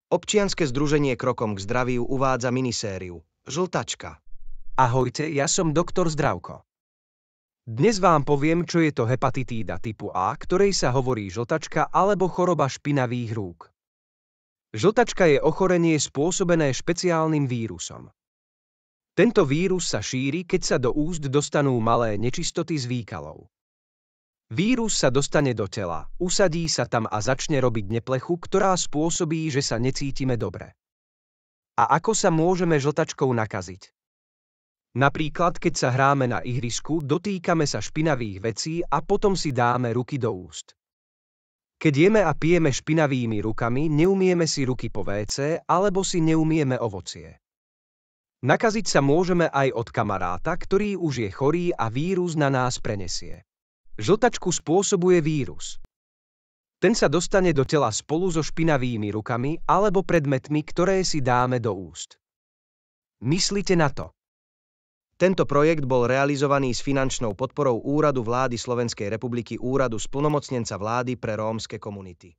Občianske združenie Krokom k zdraviu uvádza minisériu Žltačka. Ahojte, ja som doktor Zdravko. Dnes vám poviem, čo je to hepatitída typu A, ktorej sa hovorí žltačka alebo choroba špinavých rúk. Žltačka je ochorenie spôsobené špeciálnym vírusom. Tento vírus sa šíri, keď sa do úst dostanú malé nečistoty z výkalov. Vírus sa dostane do tela, usadí sa tam a začne robiť neplechu, ktorá spôsobí, že sa necítime dobre. A ako sa môžeme žltačkou nakaziť? Napríklad, keď sa hráme na ihrisku, dotýkame sa špinavých vecí a potom si dáme ruky do úst. Keď jeme a pijeme špinavými rukami, neumieme si ruky po WC alebo si neumieme ovocie. Nakaziť sa môžeme aj od kamaráta, ktorý už je chorý a vírus na nás prenesie. Žltačku spôsobuje vírus. Ten sa dostane do tela spolu so špinavými rukami alebo predmetmi, ktoré si dáme do úst. Myslite na to. Tento projekt bol realizovaný s finančnou podporou Úradu vlády Slovenskej republiky, Úradu splnomocnenca vlády pre rómske komunity.